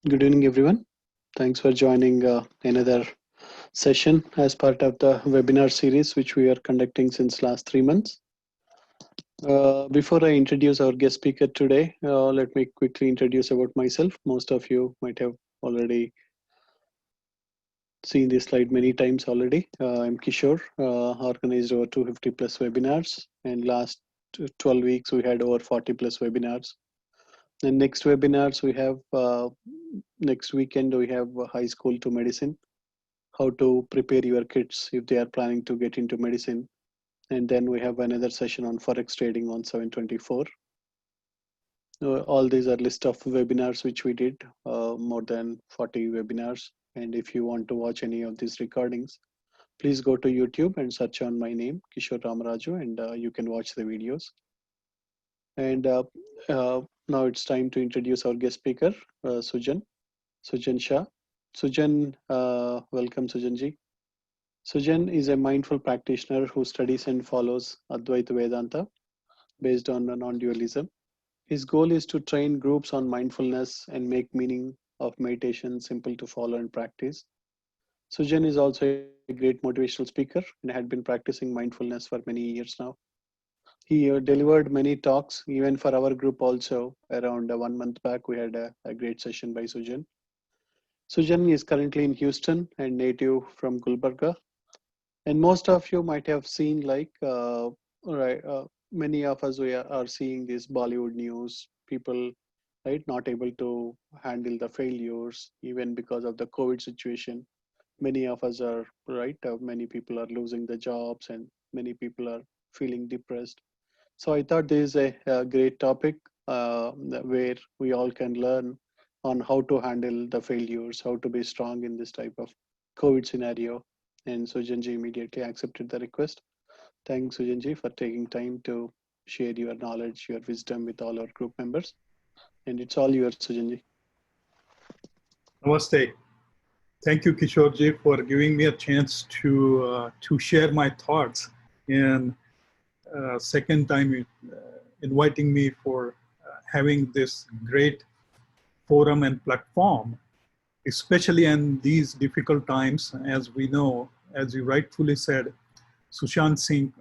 Good evening, everyone. Thanks for joining another session as part of the webinar series, which we are conducting since last 3 months. Before I introduce our guest speaker today, let me quickly introduce about myself. Most of you might have already seen this slide many times already. I'm Kishore, organized over 250 plus webinars, and last 12 weeks we had over 40 plus webinars. And next webinars we have next weekend we have high school to medicine, how to prepare your kids if they are planning to get into medicine. And then we have another session on forex trading on 7/24. All these are list of webinars which we did, more than 40 webinars. And if you want to watch any of these recordings, please go to YouTube and search on my name, Kishore Ramaraju, and you can watch the videos. And now it's time to introduce our guest speaker, Sujan Shah. Sujan, welcome Sujanji. Sujan is a mindful practitioner who studies and follows Advaita Vedanta based on non-dualism. His goal is to train groups on mindfulness and make meaning of meditation simple to follow and practice. Sujan is also a great motivational speaker and had been practicing mindfulness for many years now. He delivered many talks, even for our group also. Around 1 month back, we had a great session by Sujan. Sujan is currently in Houston and native from Gulbarga. And most of you might have seen like, right, many of us are seeing this Bollywood news, people, right, not able to handle the failures, even because of the COVID situation. Many of us are, right, many people are losing their jobs and many people are feeling depressed. So I thought this is a great topic where we all can learn on how to handle the failures, how to be strong in this type of COVID scenario. And Sujanji immediately accepted the request. Thanks, Sujanji, for taking time to share your knowledge, your wisdom with all our group members. And it's all yours, Sujanji. Namaste. Thank you, Kishorji, for giving me a chance to share my thoughts, and second time inviting me for having this great forum and platform, especially in these difficult times. As we know, as you rightfully said, Sushant Singh,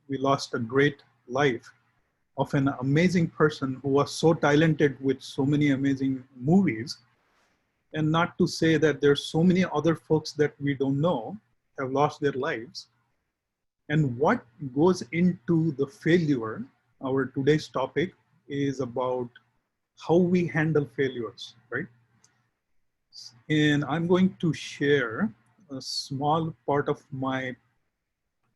we lost a great life of an amazing person who was so talented with so many amazing movies. And not to say that there's so many other folks that we don't know have lost their lives. And what goes into the failure, our today's topic is about how we handle failures, right? And I'm going to share a small part of my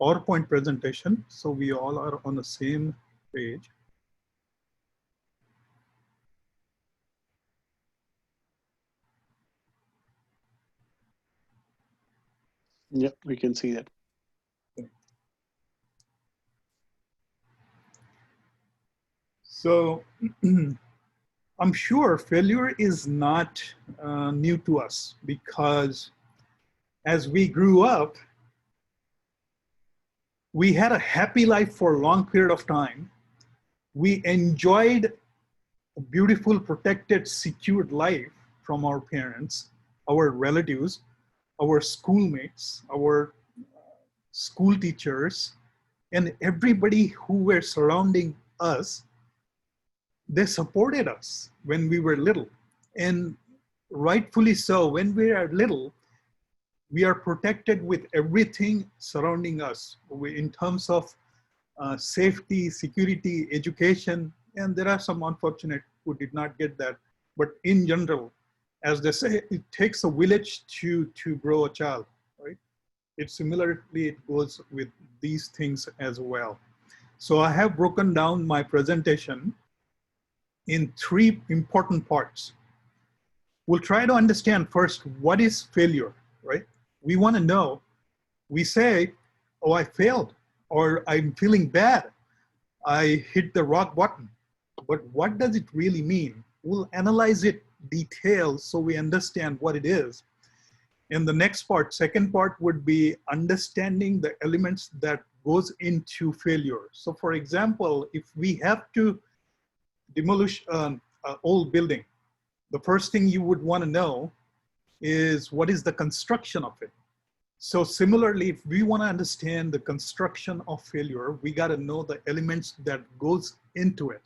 PowerPoint presentation so we all are on the same page. Yeah, we can see that. So I'm sure failure is not new to us, because as we grew up, we had a happy life for a long period of time. We enjoyed a beautiful, protected, secured life from our parents, our relatives, our schoolmates, our school teachers, and everybody who were surrounding us. They supported us when we were little. And rightfully so, when we are little, we are protected with everything surrounding us in terms of safety, security, education. And there are some unfortunate who did not get that. But in general, as they say, it takes a village to grow a child, right? Similarly, it goes with these things as well. So I have broken down my presentation in three important parts. We'll try to understand first, what is failure, right? We want to know. We say, oh, I failed, or I'm feeling bad, I hit the rock bottom. But what does it really mean? We'll analyze it detailed so we understand what it is. And the next part, second part, would be understanding the elements that goes into failure. So for example, if we have to demolish an old building, the first thing you would want to know is what is the construction of it. So similarly, if we want to understand the construction of failure, we got to know the elements that goes into it.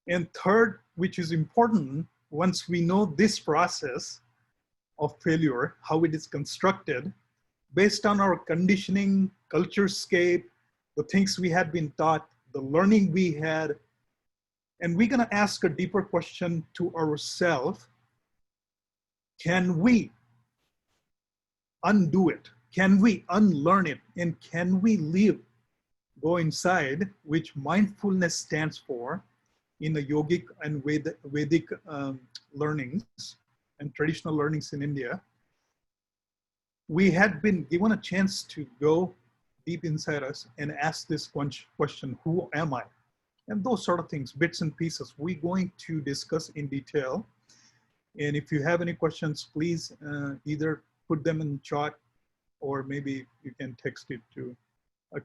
And third, which is important, once we know this process of failure, how it is constructed, based on our conditioning, culture scape, the things we had been taught, the learning we had, and we're gonna ask a deeper question to ourselves. Can we undo it? Can we unlearn it? And can we live, go inside, which mindfulness stands for in the yogic and Vedic learnings and traditional learnings in India. We had been given a chance to go deep inside us and ask this question, who am I? And those sort of things, bits and pieces, we're going to discuss in detail. And if you have any questions, please either put them in the chat or maybe you can text it to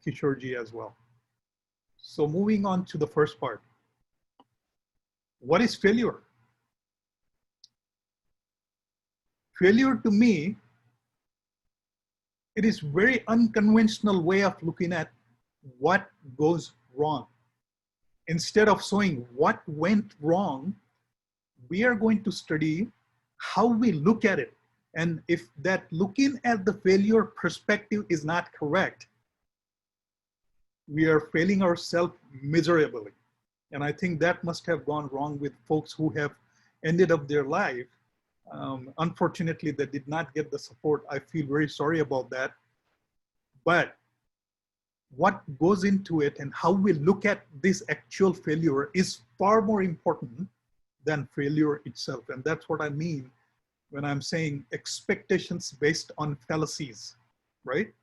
Kishorji as well. So moving on to the first part. What is failure? Failure to me, it is very unconventional way of looking at what goes wrong. Instead of showing what went wrong, we are going to study how we look at it. And if that looking at the failure perspective is not correct, we are failing ourselves miserably. And I think that must have gone wrong with folks who have ended up their life. Unfortunately, they did not get the support. I feel very sorry about that. But what goes into it and how we look at this actual failure is far more important than failure itself. And that's what I mean when I'm saying expectations based on fallacies, right?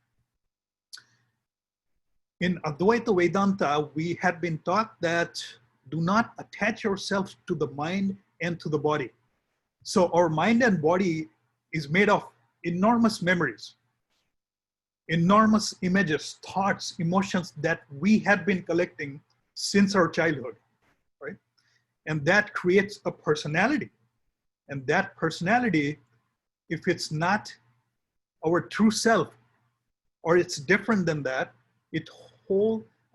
In Advaita Vedanta, we had been taught that do not attach yourself to the mind and to the body. So our mind and body is made of enormous memories, enormous images, thoughts, emotions that we had been collecting since our childhood, right? And that creates a personality. And that personality, if it's not our true self, or it's different than that,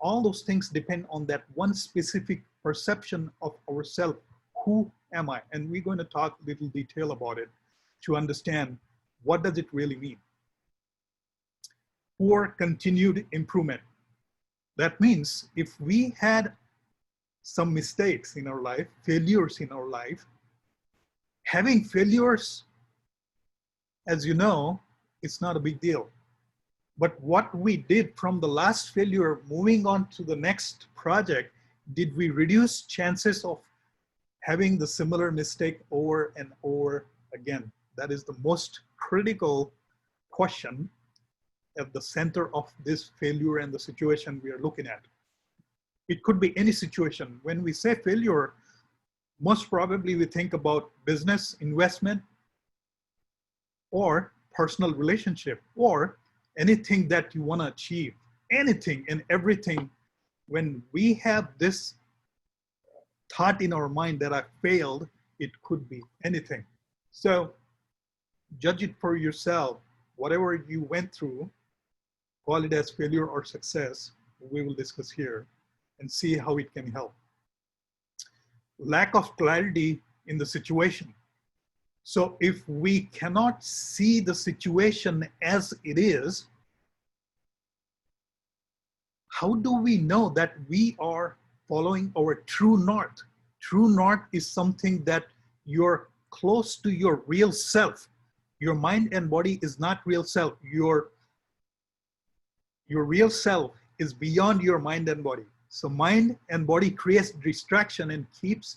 all those things depend on that one specific perception of ourself. Who am I? And we're going to talk a little detail about it to understand what does it really mean. For continued improvement. That means if we had some mistakes in our life, failures in our life, having failures, as you know, it's not a big deal. But what we did from the last failure, moving on to the next project, did we reduce chances of having the similar mistake over and over again? That is the most critical question at the center of this failure and the situation we are looking at. It could be any situation. When we say failure, most probably we think about business, investment, or personal relationship, or anything that you want to achieve, anything and everything. When we have this thought in our mind that I failed, it could be anything. So judge it for yourself. Whatever you went through, call it as failure or success, we will discuss here and see how it can help. Lack of clarity in the situation. So if we cannot see the situation as it is, how do we know that we are following our true north? True north is something that you're close to your real self. Your mind and body is not real self. Your real self is beyond your mind and body. So mind and body creates distraction and keeps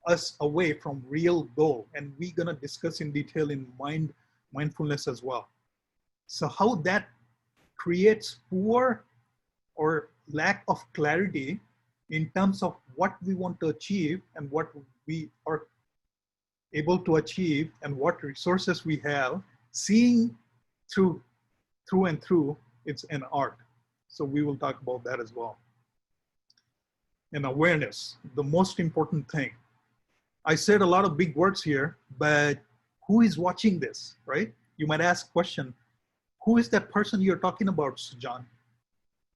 us away from real goal. And we're gonna discuss in detail in mindfulness as well. So how that creates poor or lack of clarity in terms of what we want to achieve and what we are able to achieve and what resources we have, seeing through and through, it's an art. So we will talk about that as well. And awareness, the most important thing. I said a lot of big words here, but who is watching this, right? You might ask question, who is that person you're talking about, Sujan?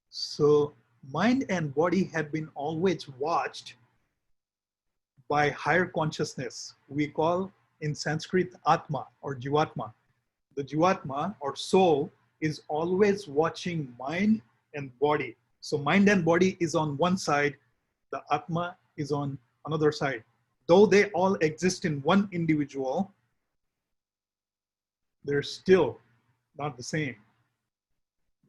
So mind and body have been always watched by higher consciousness. We call in Sanskrit Atma or Jivatma. The Jivatma or soul is always watching mind and body. So mind and body is on one side, the Atma is on another side. Though they all exist in one individual, they're still not the same.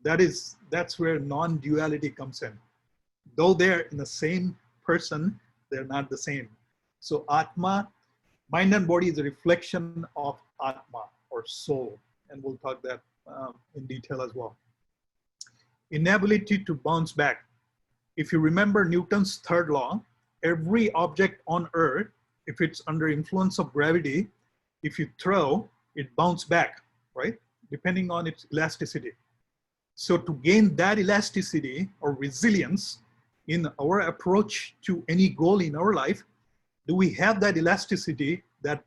That's where non-duality comes in. Though they're in the same person, they're not the same. So Atma, mind and body is a reflection of Atma or soul. And we'll talk that in detail as well. Inability to bounce back. If you remember Newton's third law, every object on earth, if it's under influence of gravity, if you throw, it bounces back, right? Depending on its elasticity. So to gain that elasticity or resilience in our approach to any goal in our life, do we have that elasticity that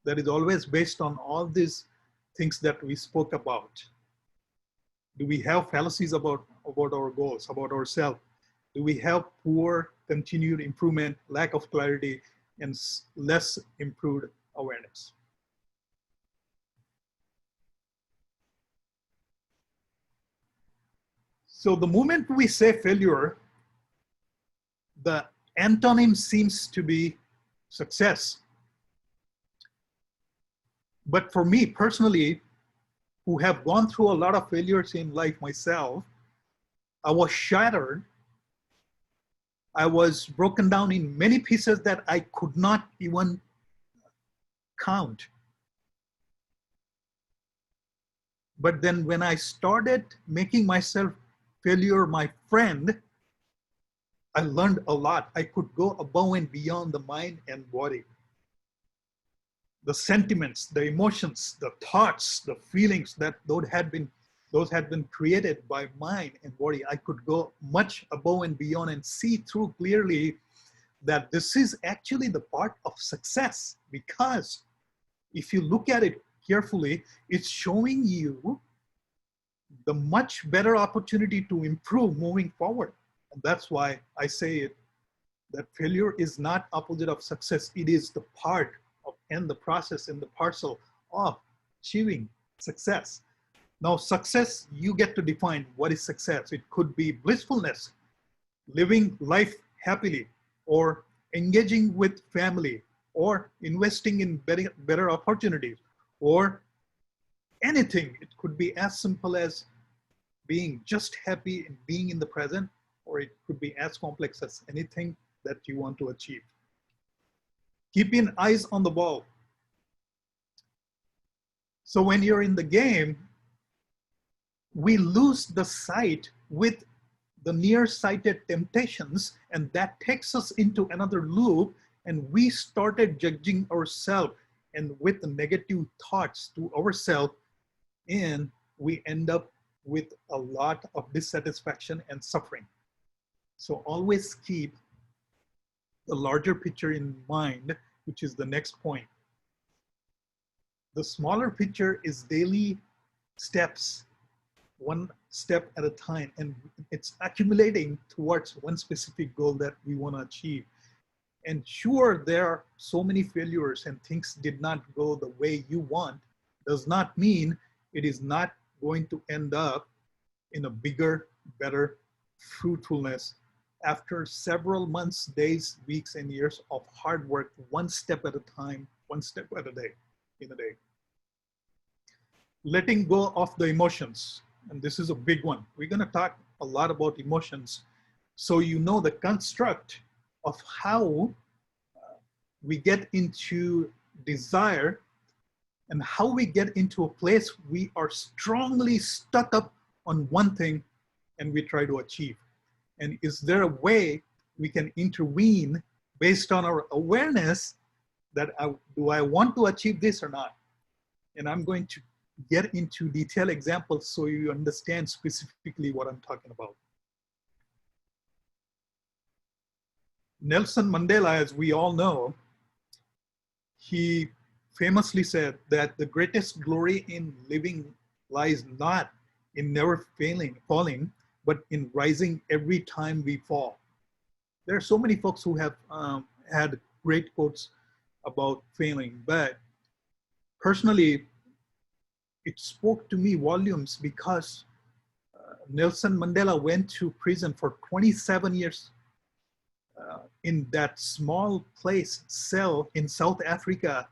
is always based on all these things that we spoke about? Do we have fallacies about our goals, about ourselves? Do we have poor continued improvement, lack of clarity, and less improved awareness? So the moment we say failure, the antonym seems to be success. But for me personally, who have gone through a lot of failures in life myself, I was shattered. I was broken down in many pieces that I could not even count. But then when I started making myself failure my friend, I learned a lot. I could go above and beyond the mind and body. The sentiments, the emotions, the thoughts, the feelings that those had been created by mind and body. I could go much above and beyond and see through clearly that this is actually the part of success, because if you look at it carefully, it's showing you the much better opportunity to improve moving forward. And that's why I say it, that failure is not opposite of success. It is the part of, and the process and the parcel of achieving success. Now, success, you get to define what is success. It could be blissfulness, living life happily, or engaging with family, or investing in better opportunities, or anything. It could be as simple as being just happy and being in the present, or it could be as complex as anything that you want to achieve. Keeping eyes on the ball. So when you're in the game, we lose the sight with the nearsighted temptations, and that takes us into another loop, and we started judging ourselves and with the negative thoughts to ourselves, and we end up with a lot of dissatisfaction and suffering. So always keep the larger picture in mind, which is the next point. The smaller picture is daily steps, one step at a time, and it's accumulating towards one specific goal that we want to achieve. And sure, there are so many failures and things did not go the way you want, does not mean it is not going to end up in a bigger, better fruitfulness after several months, days, weeks, and years of hard work, one step at a time, one step at a day, in a day. Letting go of the emotions, and this is a big one. We're going to talk a lot about emotions, so you know the construct of how we get into desire and how we get into a place we are strongly stuck up on one thing and we try to achieve. And is there a way we can intervene based on our awareness that do I want to achieve this or not? And I'm going to get into detailed examples so you understand specifically what I'm talking about. Nelson Mandela, as we all know, he famously said that the greatest glory in living lies not in never falling, but in rising every time we fall. There are so many folks who have had great quotes about failing, but personally, it spoke to me volumes because Nelson Mandela went to prison for 27 years in that small place cell in South Africa.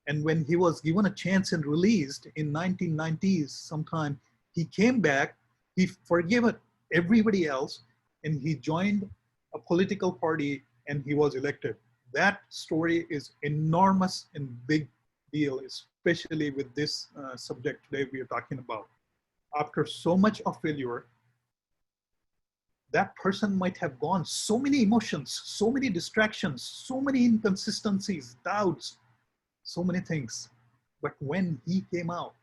And when he was given a chance and released in 1990s sometime, he came back, he forgave everybody else, and he joined a political party and he was elected. That story is enormous and big deal, especially with this subject today we are talking about. After so much of failure, that person might have gone so many emotions, so many distractions, so many inconsistencies, doubts, so many things. But when he came out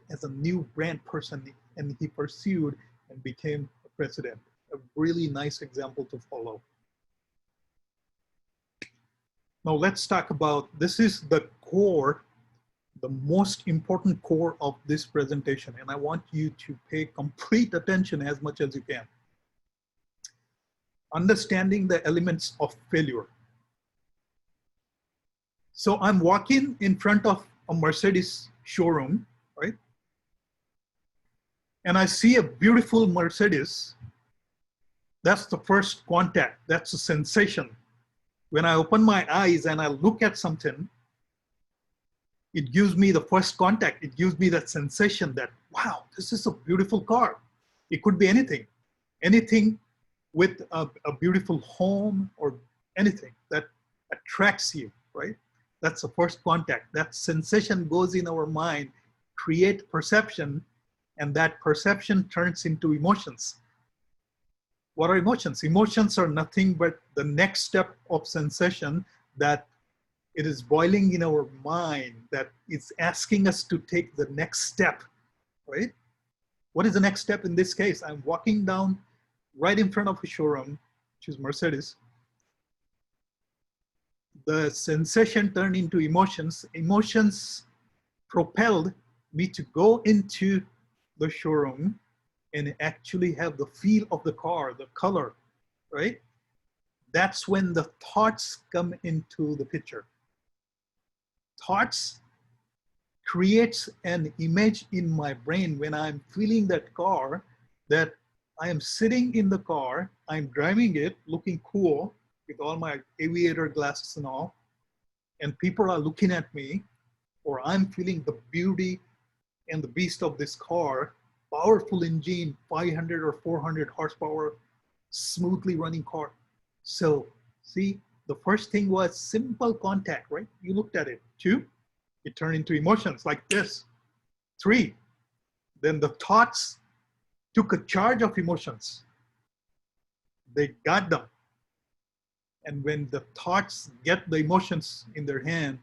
as a new brand person, and he pursued and became a president. A really nice example to follow. Now let's talk about, this is the core, the most important core of this presentation, and I want you to pay complete attention as much as you can. Understanding the elements of failure. So I'm walking in front of a Mercedes showroom, right? And I see a beautiful Mercedes. That's the first contact. That's a sensation. When I open my eyes and I look at something, it gives me the first contact. It gives me that sensation that, wow, this is a beautiful car. It could be anything. Anything with a beautiful home or anything that attracts you, right? That's the first contact. That sensation goes in our mind, create perception, and that perception turns into emotions. What are emotions? Emotions are nothing but the next step of sensation that it is boiling in our mind, that it's asking us to take the next step, right? What is the next step in this case? I'm walking down right in front of a showroom, which is Mercedes. The sensation turned into emotions. Emotions propelled me to go into the showroom and actually have the feel of the car, the color, right? That's when the thoughts come into the picture. Thoughts creates an image in my brain when I'm feeling that car, that I am sitting in the car, I'm driving it, looking cool with all my aviator glasses and all, and people are looking at me, or I'm feeling the beauty and the beast of this car, powerful engine, 500 or 400 horsepower, smoothly running car. So see, the first thing was simple contact, right? You looked at it. 2, it turned into emotions like this. 3, then the thoughts took a charge of emotions. They got them. And when the thoughts get the emotions in their hand,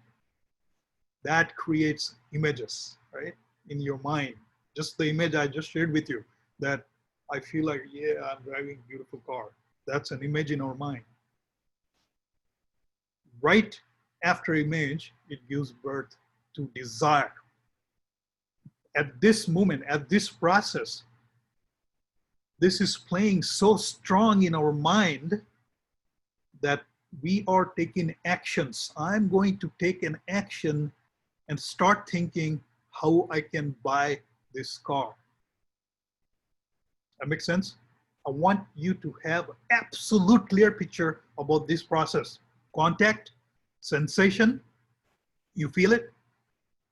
that creates images, right? In your mind. Just the image I just shared with you, that I feel like, yeah, I'm driving a beautiful car. That's an image in our mind. Right after image, it gives birth to desire. At this moment, at this process, this is playing so strong in our mind that we are taking actions. I'm going to take an action and start thinking how I can buy this car. That makes sense? I want you to have an absolute clear picture about this process. Contact, sensation, you feel it.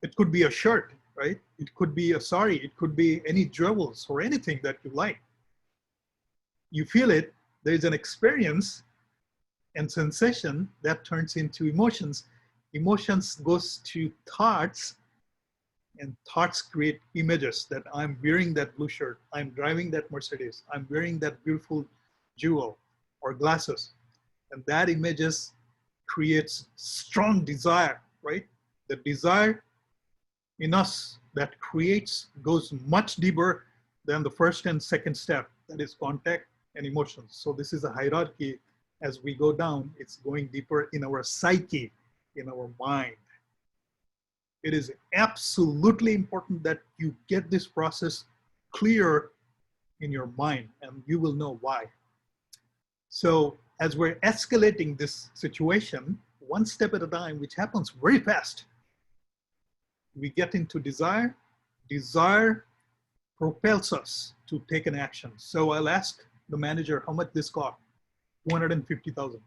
It could be a shirt, right? It could be a sari. It could be any jewels or anything that you like. You feel it, there's an experience and sensation that turns into emotions. Emotions goes to thoughts, and thoughts create images that I'm wearing that blue shirt, I'm driving that Mercedes, I'm wearing that beautiful jewel or glasses. And that images creates strong desire, right? The desire in us that creates goes much deeper than the first and second step, that is contact and emotions. So this is a hierarchy. As we go down, it's going deeper in our psyche. in our mind. It is absolutely important that you get this process clear in your mind, and you will know why. So as we're escalating this situation, one step at a time, which happens very fast, we get into desire. Desire propels us to take an action. So I'll ask the manager how much this cost. 250,000.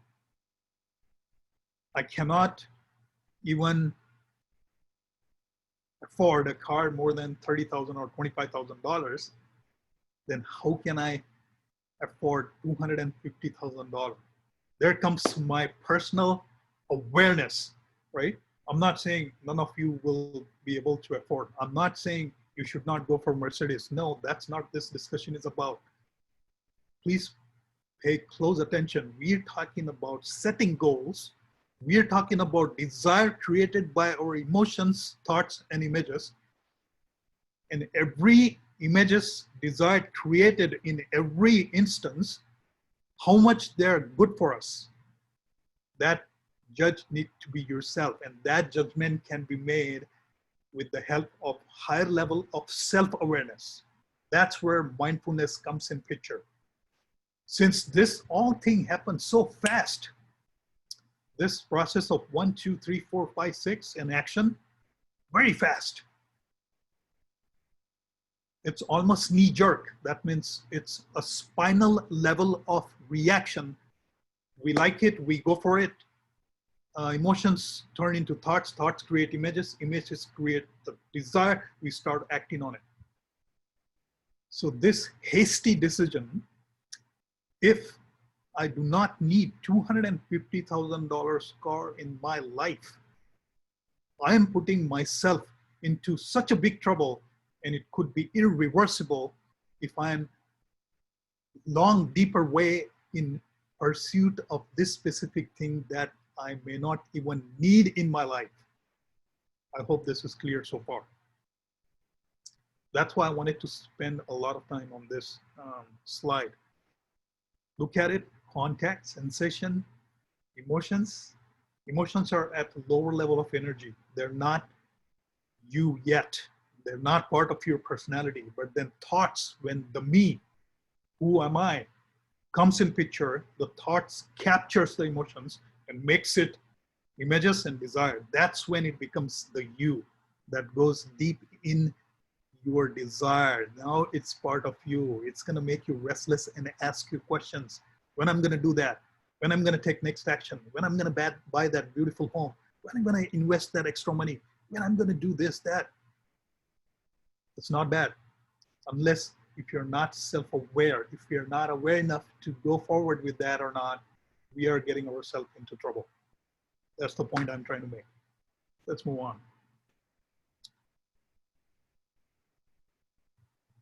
I cannot even afford a car more than $30,000 or $25,000. Then how can I afford $250,000? There comes my personal awareness, right? I'm not saying none of you will be able to afford. I'm not saying you should not go for Mercedes. No, that's not this discussion is about. Please pay close attention. We're talking about setting goals. We're talking about desire created by our emotions, thoughts, and images. And every images, desire created in every instance, how much they're good for us. That judge needs to be yourself, and that judgment can be made with the help of higher level of self-awareness. That's where mindfulness comes in picture. Since this all thing happens so fast, this process of 1, 2, 3, 4, 5, 6 in action, very fast. It's almost knee jerk. That means it's a spinal level of reaction. We like it, we go for it. Emotions turn into thoughts, thoughts create images, images create the desire, we start acting on it. So this hasty decision, if I do not need $250,000 car in my life, I am putting myself into such a big trouble, and it could be irreversible if I am long, deeper way in pursuit of this specific thing that I may not even need in my life. I hope this is clear so far. That's why I wanted to spend a lot of time on this slide. Look at it, contact, sensation, emotions. Emotions are at a lower level of energy. They're not you yet. They're not part of your personality. But then thoughts, when the me, who am I, comes in picture, the thoughts captures the emotions and makes it images and desire. That's when it becomes the you that goes deep in your desire. Now it's part of you. It's going to make you restless and ask you questions. When I'm going to do that? When I'm going to take next action? When I'm going to buy that beautiful home? When I'm going to invest that extra money? When I'm going to do this, that? It's not bad. Unless if you're not self-aware, if you're not aware enough to go forward with that or not, we are getting ourselves into trouble. That's the point I'm trying to make. Let's move on.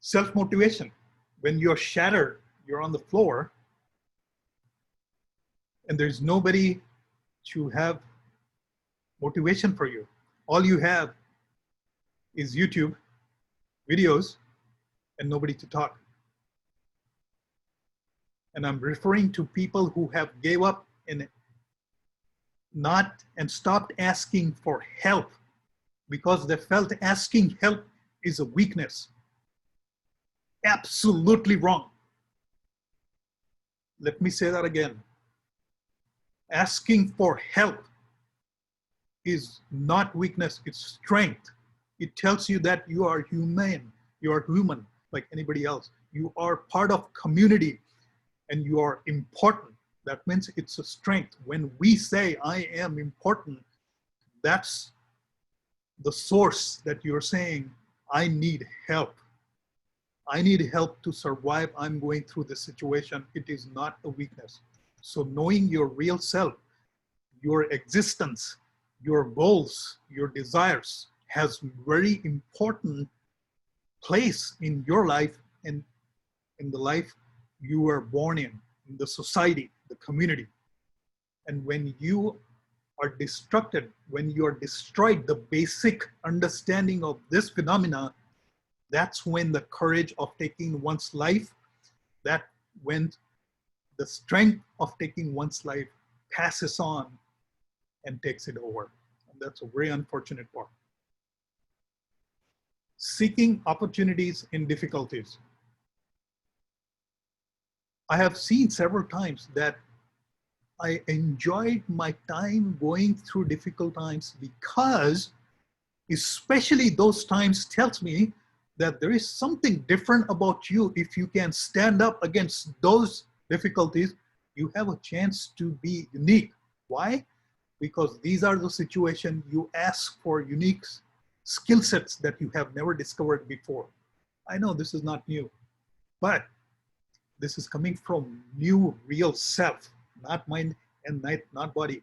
Self-motivation. When you're shattered, you're on the floor, and there's nobody to have motivation for you. All you have is YouTube videos and nobody to talk. And I'm referring to people who have gave up and stopped asking for help because they felt asking help is a weakness. Absolutely wrong. Let me say that again. Asking for help is not weakness, it's strength. It tells you that you are human. You are human like anybody else. You are part of community and you are important. That means it's a strength. When we say I am important, that's the source that you're saying, I need help. I need help to survive. I'm going through this situation. It is not a weakness. So knowing your real self, your existence, your goals, your desires has very important place in your life and in the life you were born in the society, the community. And when you are destructed, when you are destroyed, the basic understanding of this phenomena, that's when the courage of taking one's life, that when the strength of taking one's life passes on and takes it over. And that's a very unfortunate part. Seeking opportunities in difficulties. I have seen several times that I enjoyed my time going through difficult times because especially those times tells me that there is something different about you. If you can stand up against those difficulties, you have a chance to be unique. Why? Because these are the situations you ask for unique skill sets that you have never discovered before. I know this is not new, but this is coming from new real self, not mind and not body.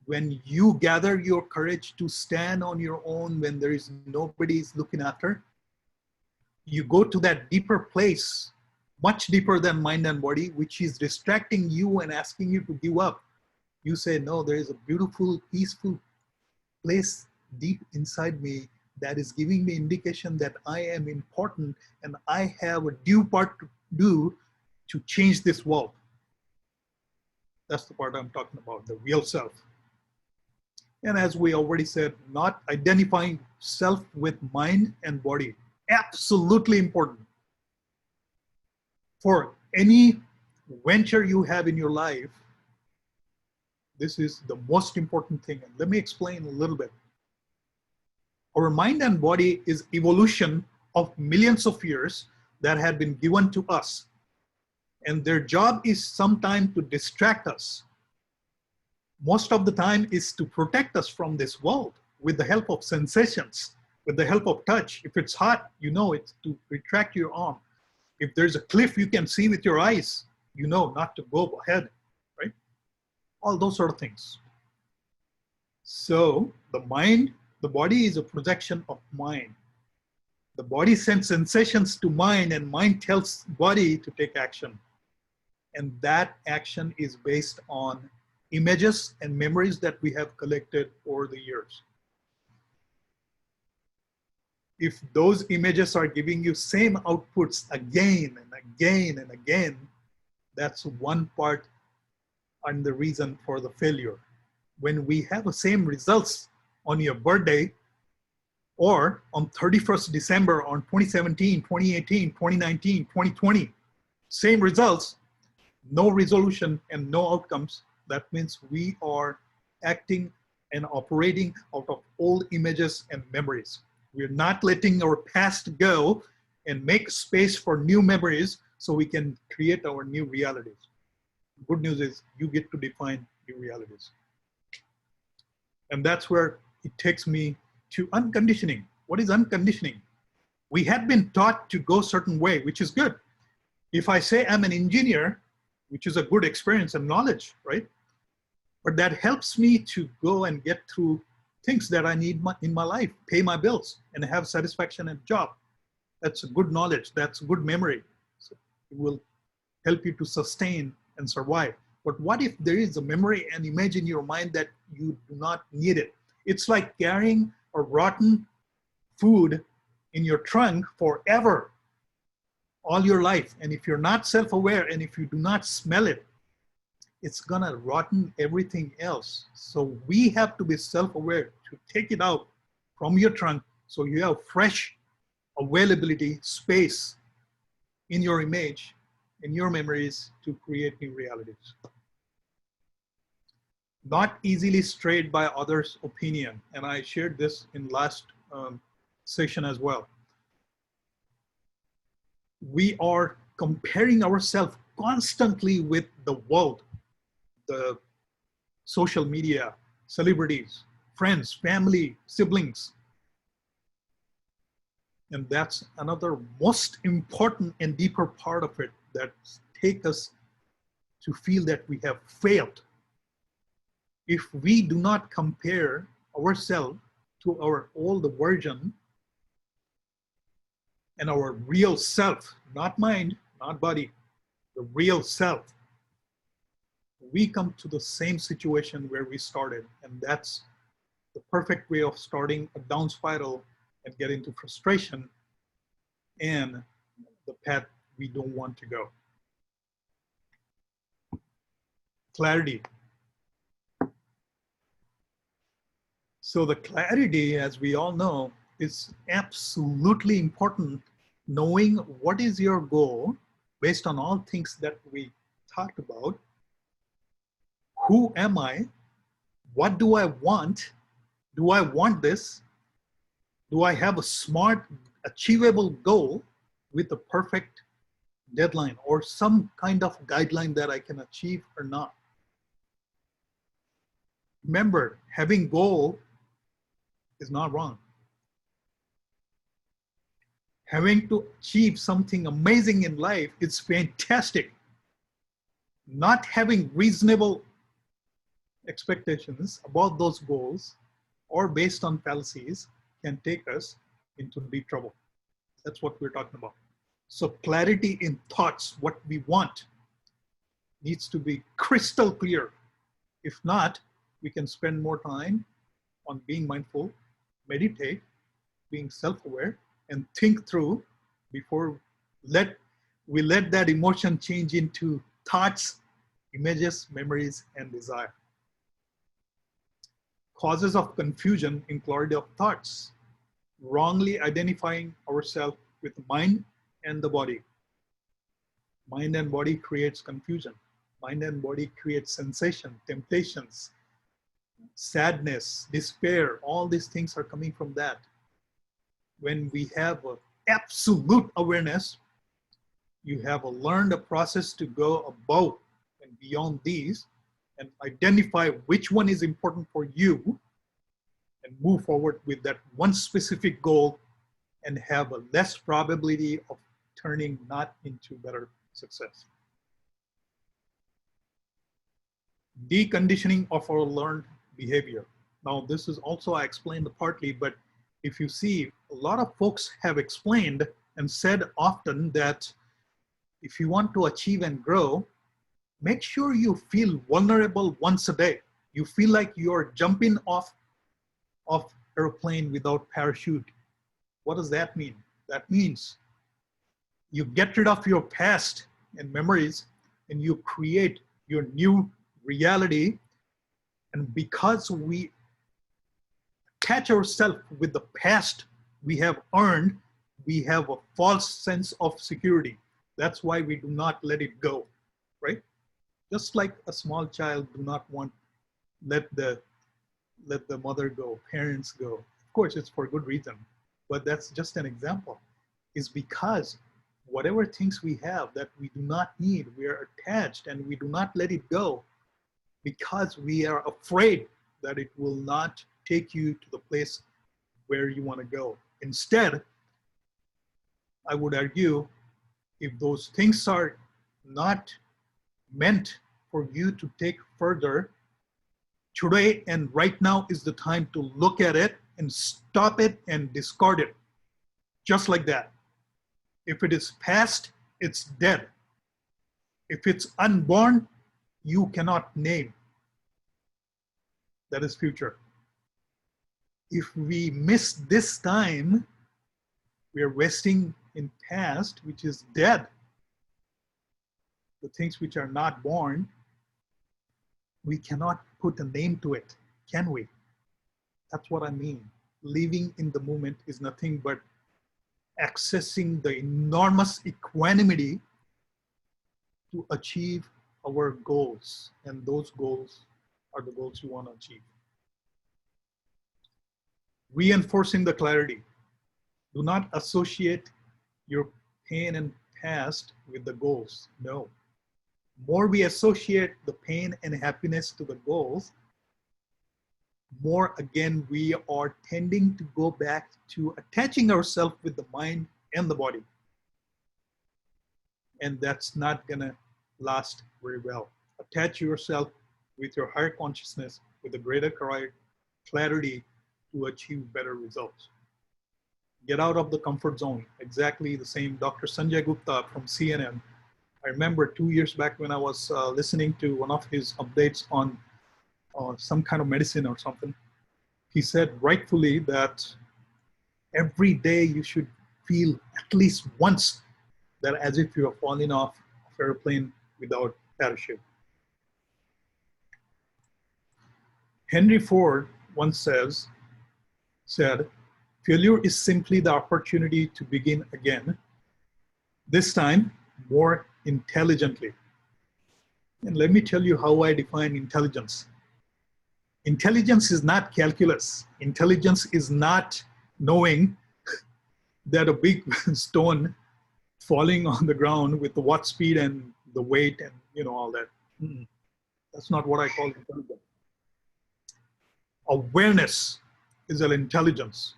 When you gather your courage to stand on your own when there is nobody is looking after, you go to that deeper place, much deeper than mind and body, which is distracting you and asking you to give up. You say, no, there is a beautiful, peaceful place deep inside me that is giving me indication that I am important and I have a due part to do to change this world. That's the part I'm talking about, the real self. And as we already said, not identifying self with mind and body. Absolutely important. For any venture you have in your life, this is the most important thing. And let me explain a little bit. Our mind and body is evolution of millions of years that had been given to us. And their job is sometimes to distract us. Most of the time is to protect us from this world with the help of sensations, with the help of touch. If it's hot, you know it's to retract your arm. If there's a cliff you can see with your eyes, you know not to go ahead, right? All those sort of things. So the mind, the body is a projection of mind. The body sends sensations to mind and mind tells body to take action. And that action is based on images and memories that we have collected over the years. If those images are giving you same outputs again and again and again, that's one part and the reason for the failure. When we have the same results on your birthday or on 31st December on 2017, 2018, 2019, 2020, same results, no resolution and no outcomes, that means we are acting and operating out of old images and memories. We're not letting our past go and make space for new memories so we can create our new realities. Good news is you get to define new realities. And that's where it takes me to unconditioning. What is unconditioning? We had been taught to go a certain way, which is good. If I say I'm an engineer, which is a good experience and knowledge, right? But that helps me to go and get through things that I need in my life, pay my bills, and have satisfaction in a job. That's a good knowledge. That's a good memory. So it will help you to sustain and survive. But what if there is a memory and image in your mind that you do not need it? It's like carrying a rotten food in your trunk forever, all your life. And if you're not self-aware and if you do not smell it, it's gonna rotten everything else. So we have to be self-aware to take it out from your trunk so you have fresh availability, space in your image, in your memories to create new realities. Not easily strayed by others' opinion. And I shared this in last session as well. We are comparing ourselves constantly with the world, the social media, celebrities, friends, family, siblings. And that's another most important and deeper part of it that take us to feel that we have failed. If we do not compare ourselves to our old version and our real self, not mind, not body, the real self, we come to the same situation where we started. And that's the perfect way of starting a down spiral and get into frustration and the path we don't want to go. Clarity. So the clarity, as we all know, is absolutely important. Knowing what is your goal based on all things that we talked about. Who am I? What do I want? Do I want this? Do I have a smart, achievable goal with a perfect deadline or some kind of guideline that I can achieve or not? Remember, having goal is not wrong. Having to achieve something amazing in life is fantastic. Not having reasonable expectations about those goals or based on fallacies can take us into deep trouble. That's what we're talking about. So clarity in thoughts, what we want, needs to be crystal clear. If not, we can spend more time on being mindful, meditate, being self-aware, and think through before we let that emotion change into thoughts, images, memories, and desire. Causes of confusion in clarity of thoughts. Wrongly identifying ourselves with the mind and the body. Mind and body creates confusion. Mind and body creates sensation, temptations, sadness, despair. All these things are coming from that. When we have absolute awareness, you have learned a process to go above and beyond these and identify which one is important for you and move forward with that one specific goal and have a less probability of turning not into better success. Deconditioning of our learned behavior. Now, this is also I explained partly, but if you see, a lot of folks have explained and said often that if you want to achieve and grow, make sure you feel vulnerable once a day. You feel like you're jumping off airplane without parachute. What does that mean? That means you get rid of your past and memories and you create your new reality. And because we attach ourselves with the past we have earned, we have a false sense of security. That's why we do not let it go, right? Just like a small child do not want let the mother go, parents go. Of course, it's for good reason, but that's just an example. Is because whatever things we have that we do not need, we are attached and we do not let it go because we are afraid that it will not take you to the place where you want to go. Instead, I would argue, if those things are not meant for you to take further, today and right now is the time to look at it and stop it and discard it. Just like that. If it is past, it's dead. If it's unborn, you cannot name. That is future. If we miss this time, we are wasting in past, which is dead. The things which are not born, we cannot put a name to it, can we? That's what I mean. Living in the moment is nothing but accessing the enormous equanimity to achieve our goals. And those goals are the goals you want to achieve. Reinforcing the clarity. Do not associate your pain and past with the goals. No. More we associate the pain and happiness to the goals, more again we are tending to go back to attaching ourselves with the mind and the body. And that's not gonna last very well. Attach yourself with your higher consciousness, with a greater clarity to achieve better results. Get out of the comfort zone. Exactly the same. Dr. Sanjay Gupta from CNN. I remember 2 years back when I was listening to one of his updates on some kind of medicine or something. He said rightfully that every day you should feel at least once that as if you are falling off an airplane without parachute. Henry Ford once says, said, failure is simply the opportunity to begin again, this time more intelligently. And let me tell you how I define intelligence. Intelligence is not calculus. Intelligence is not knowing that a big stone falling on the ground with the what speed and the weight and all that. That's not what I call intelligence. Awareness is an intelligence.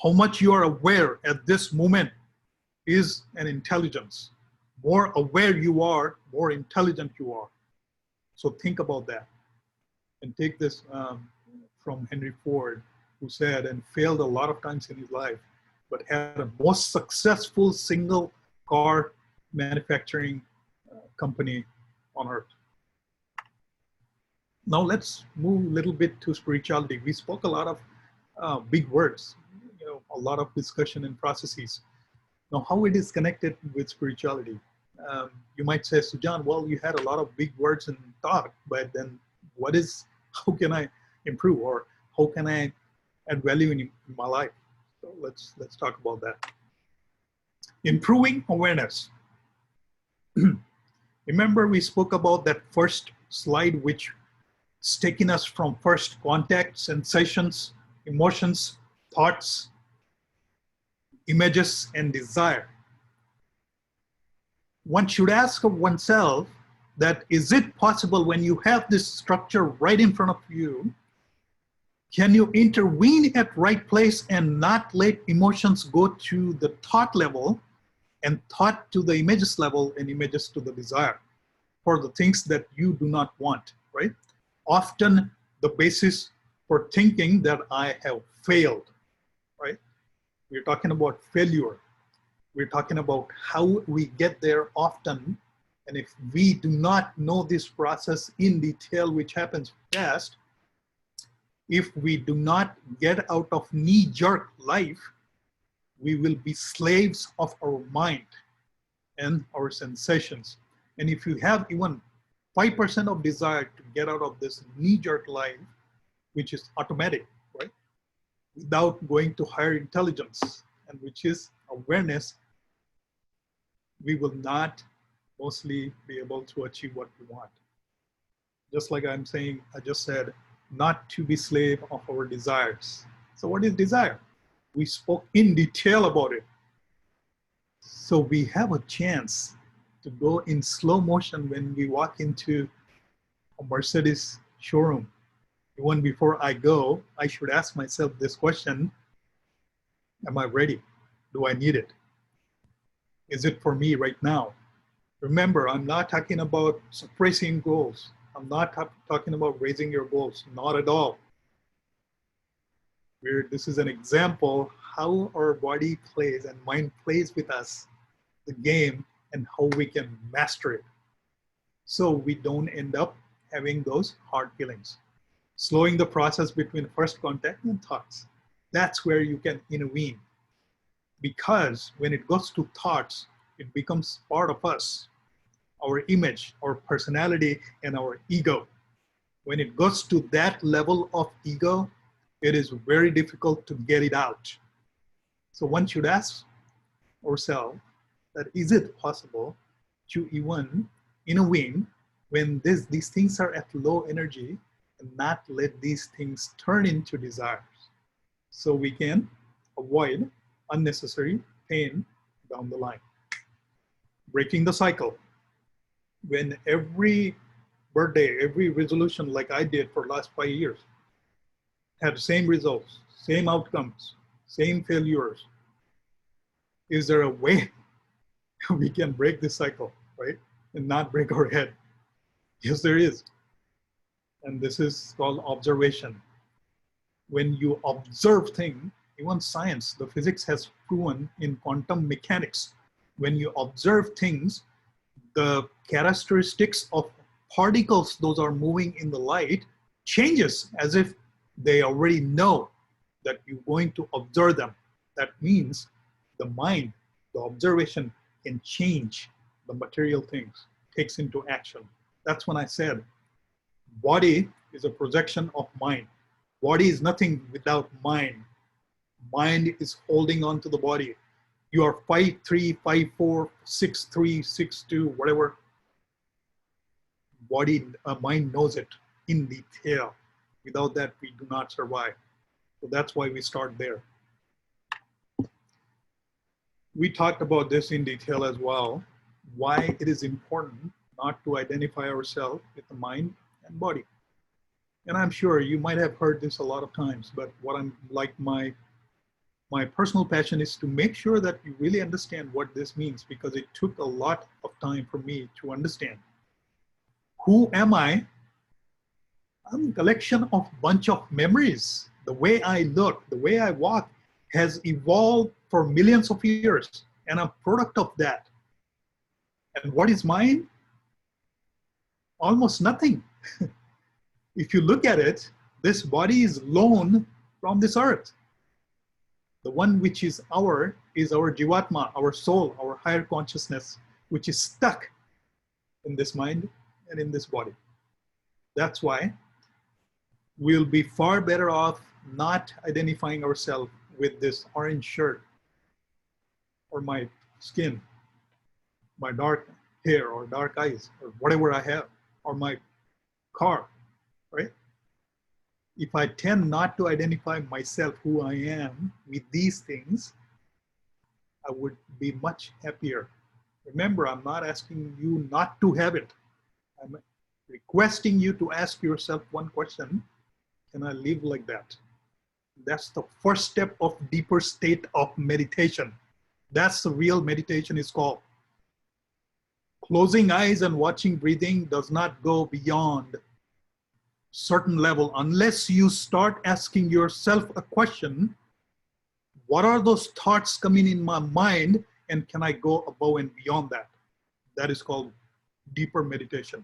How much you are aware at this moment is an intelligence. More aware you are, more intelligent you are. So think about that. And take this from Henry Ford, who said, and failed a lot of times in his life, but had a most successful single car manufacturing company on earth. Now let's move a little bit to spirituality. We spoke a lot of big words, a lot of discussion and processes. Now, how it is connected with spirituality? You might say, Sujan, well, you had a lot of big words and talk, but then how can I improve, or how can I add value in my life? So let's talk about that. Improving awareness. Remember, we spoke about that first slide, which is taking us from first contact, sensations, emotions, thoughts, images, and desire. One should ask of oneself that, is it possible when you have this structure right in front of you, can you intervene at right place and not let emotions go to the thought level and thought to the images level and images to the desire for the things that you do not want, right? Often the basis for thinking that I have failed, right? We're talking about failure. We're talking about how we get there often. And if we do not know this process in detail, which happens fast, if we do not get out of knee-jerk life, we will be slaves of our mind and our sensations. And if you have even 5% of desire to get out of this knee-jerk life, which is automatic, right? Without going to higher intelligence, and which is awareness, we will not mostly be able to achieve what we want. Just like I just said, not to be slave of our desires. So what is desire? We spoke in detail about it. So we have a chance to go in slow motion when we walk into a Mercedes showroom. Even before I go, I should ask myself this question: am I ready? Do I need it? Is it for me right now? Remember, I'm not talking about suppressing goals. I'm not talking about raising your goals, not at all. This is an example how our body plays and mind plays with us, the game, and how we can master it. So we don't end up having those hard feelings. Slowing the process between first contact and thoughts. That's where you can intervene. Because when it goes to thoughts, it becomes part of us, our image, our personality, and our ego. When it goes to that level of ego, it is very difficult to get it out. So one should ask ourselves that, is it possible to even intervene when these things are at low energy and not let these things turn into desires, so we can avoid unnecessary pain down the line. Breaking the cycle. When every birthday, every resolution, like I did for the last 5 years, had the same results, same outcomes, same failures, is there a way we can break this cycle, right? And not break our head? Yes, there is. And this is called observation. When you observe things, even science, the physics has proven in quantum mechanics, when you observe things, the characteristics of particles, those are moving in the light, changes as if they already know that you're going to observe them. That means the mind, the observation, can change the material things, takes into action. That's when I said, body is a projection of mind. Body is nothing without mind. Mind is holding on to the body. You are 5'3", 5'4", 6'3", 6'2", whatever. Body, mind knows it in detail. Without that, we do not survive. So that's why we start there. We talked about this in detail as well, why it is important not to identify ourselves with the mind and body. And I'm sure you might have heard this a lot of times, but what I'm like, my personal passion is to make sure that you really understand what this means, because it took a lot of time for me to understand. Who am I? I'm a collection of bunch of memories. The way I look, the way I walk has evolved for millions of years, and I'm a product of that. And what is mine? Almost nothing. If you look at it, this body is loaned from this earth. The one which is our Jivatma, our soul, our higher consciousness, which is stuck in this mind and in this body. That's why we'll be far better off not identifying ourselves with this orange shirt, or my skin, my dark hair or dark eyes, or whatever I have, or my car, right? If I tend not to identify myself, who I am, with these things, I would be much happier. Remember, I'm not asking you not to have it. I'm requesting you to ask yourself one question: can I live like that? That's the first step of deeper state of meditation. That's the real meditation is called. Closing eyes and watching breathing does not go beyond certain level unless you start asking yourself a question: what are those thoughts coming in my mind, and can I go above and beyond that? That is called deeper meditation.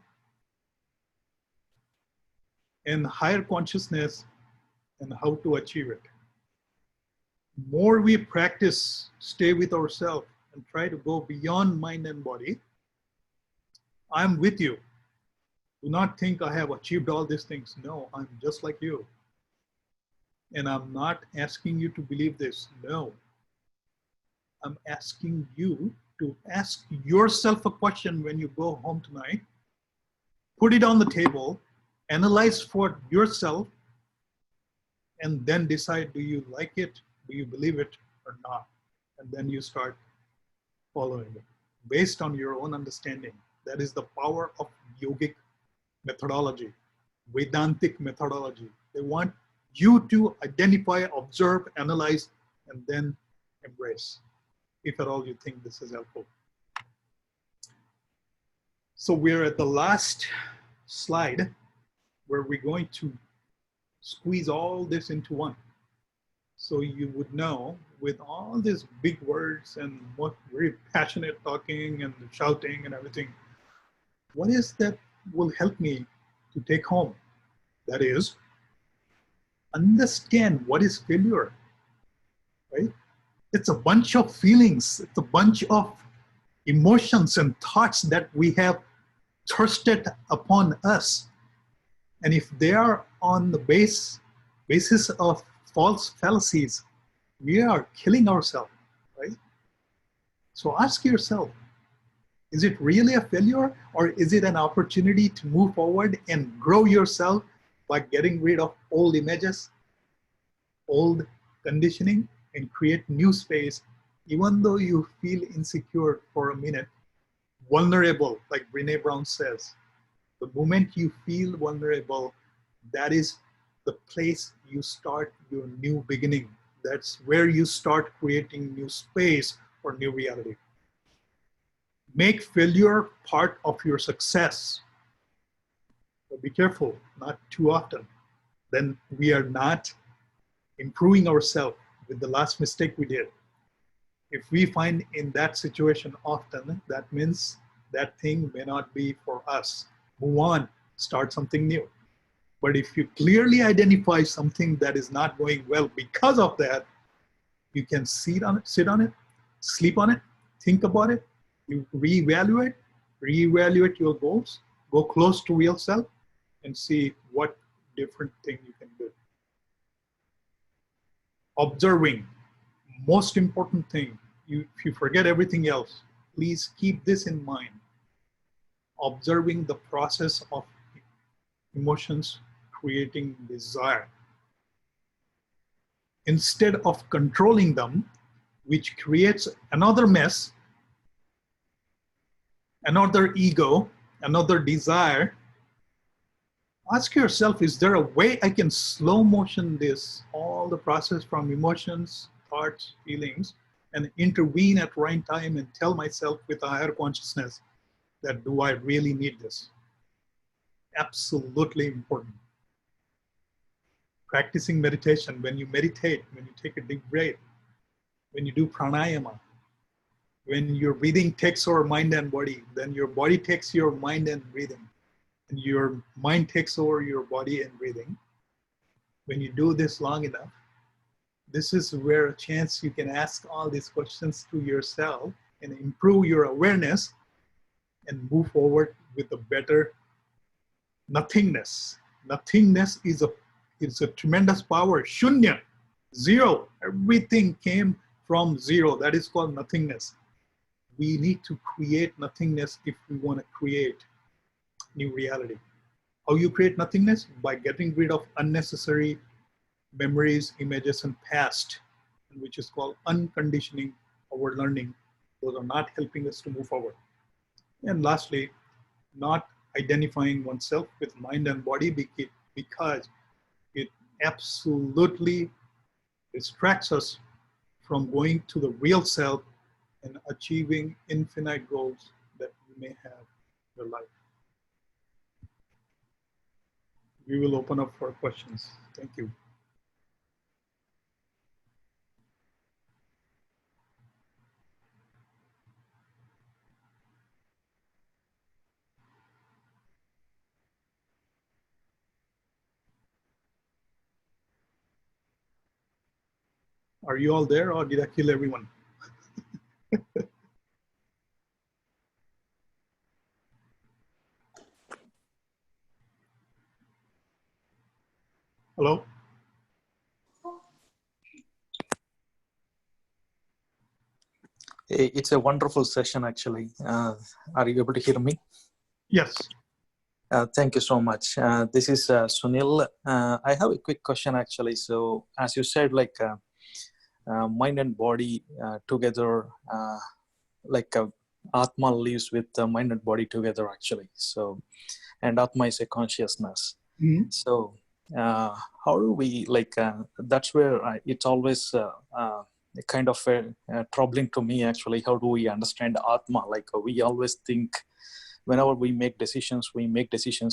And higher consciousness and how to achieve it. More we practice, stay with ourselves and try to go beyond mind and body, I'm with you. Do not think I have achieved all these things. No, I'm just like you. And I'm not asking you to believe this. No. I'm asking you to ask yourself a question when you go home tonight. Put it on the table, analyze for yourself, and then decide, do you like it, do you believe it or not? And then you start following it based on your own understanding. That is the power of yogic methodology, Vedantic methodology. They want you to identify, observe, analyze, and then embrace, if at all you think this is helpful. So we're at the last slide where we're going to squeeze all this into one. So you would know, with all these big words and what very passionate talking and shouting and everything, what is that will help me to take home? That is, understand what is failure, right? It's a bunch of feelings, it's a bunch of emotions and thoughts that we have thirsted upon us. And if they are on the basis of false fallacies, we are killing ourselves, right? So ask yourself, is it really a failure, or is it an opportunity to move forward and grow yourself by getting rid of old images, old conditioning, and create new space, even though you feel insecure for a minute, vulnerable, like Brené Brown says. The moment you feel vulnerable, that is the place you start your new beginning. That's where you start creating new space for new reality. Make failure part of your success. But be careful, not too often. Then we are not improving ourselves with the last mistake we did. If we find in that situation often, that means that thing may not be for us. Move on, start something new. But if you clearly identify something that is not going well because of that, you can sit on it, sleep on it, think about it, you reevaluate your goals, go close to real self, and see what different thing you can do. observing, most important thing. If you forget everything else, please keep this in mind. Observing the process of emotions creating desire. Instead of controlling them, which creates another mess, another ego, another desire, ask yourself, is there a way I can slow motion this, all the process from emotions, thoughts, feelings, and intervene at right time and tell myself with a higher consciousness that do I really need this? Absolutely important. Practicing meditation, when you meditate, when you take a deep breath, when you do pranayama, when your breathing takes over mind and body, then your body takes your mind and breathing, and your mind takes over your body and breathing. When you do this long enough, this is where a chance you can ask all these questions to yourself and improve your awareness and move forward with a better nothingness. Nothingness is a tremendous power. Shunya, zero. Everything came from zero. That is called nothingness. We need to create nothingness if we want to create new reality. How you create nothingness? By getting rid of unnecessary memories, images, and past, which is called unconditioning our learning. Those are not helping us to move forward. And lastly, not identifying oneself with mind and body because it absolutely distracts us from going to the real self and achieving infinite goals that we may have in your life. We will open up for questions. Thank you. Are you all there, or did I kill everyone? Hello? It's a wonderful session, actually. Are you able to hear me? Yes. Thank you so much. This is Sunil. I have a quick question, actually. So, as you said, like mind and body together, like Atma lives with mind and body together, actually. So, and Atma is a consciousness. Mm-hmm. So, how do we, like, that's where it's always kind of troubling to me, actually. How do we understand Atma? Like, we always think whenever we make decisions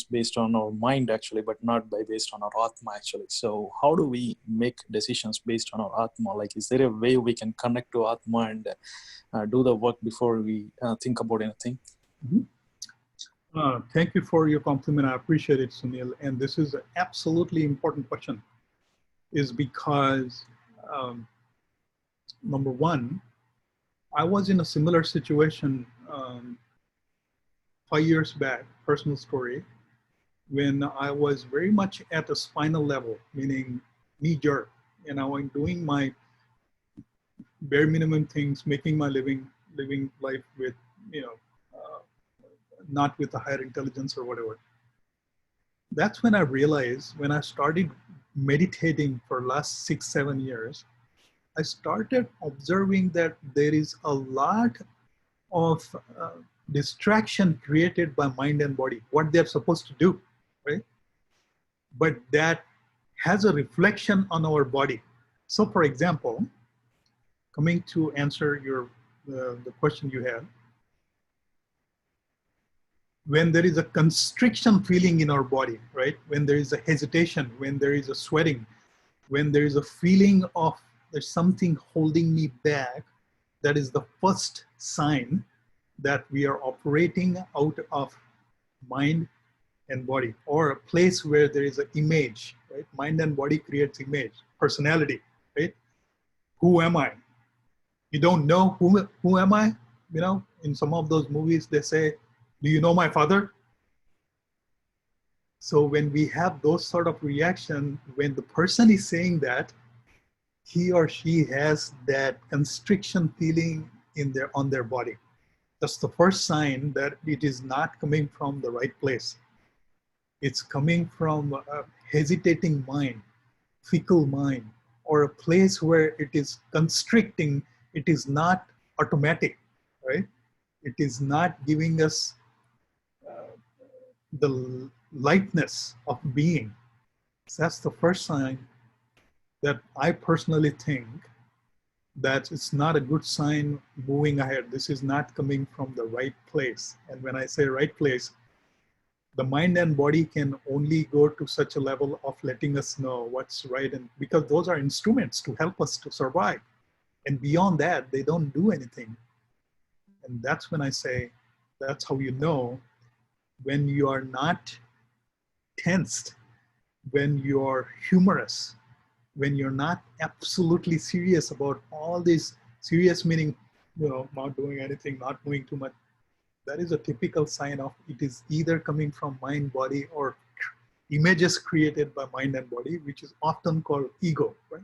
based on our mind, actually, but not based on our Atma, actually. So how do we make decisions based on our Atma? Like, is there a way we can connect to Atma and do the work before we think about anything? Mm-hmm. Thank you for your compliment. I appreciate it, Sunil. And this is an absolutely important question, is because number one, I was in a similar situation 5 years back, personal story, when I was very much at a spinal level, meaning knee jerk, and I was doing my bare minimum things, making my living life with, not with a higher intelligence or whatever. That's when I realized, when I started meditating for last 6-7 years, I started observing that there is a lot of distraction created by mind and body, what they're supposed to do, right? But that has a reflection on our body. So for example, coming to answer the question you had, when there is a constriction feeling in our body, right? When there is a hesitation, when there is a sweating, when there is a feeling of there's something holding me back, that is the first sign that we are operating out of mind and body, or a place where there is an image, right? Mind and body creates image, personality, right? Who am I? You don't know who am I? You know, in some of those movies, they say, do you know my father? So when we have those sort of reaction, when the person is saying that, he or she has that constriction feeling on their body. That's the first sign that it is not coming from the right place. It's coming from a hesitating mind, fickle mind, or a place where it is constricting. It is not automatic, right? It is not giving us the lightness of being. So that's the first sign that I personally think that it's not a good sign moving ahead. This is not coming from the right place. And when I say right place, the mind and body can only go to such a level of letting us know what's right, and because those are instruments to help us to survive. And beyond that, they don't do anything. And that's when I say, that's how you know when you are not tensed, when you're humorous, when you're not absolutely serious about all this. Serious meaning, not doing anything, not moving too much. That is a typical sign of it is either coming from mind, body, or images created by mind and body, which is often called ego, right?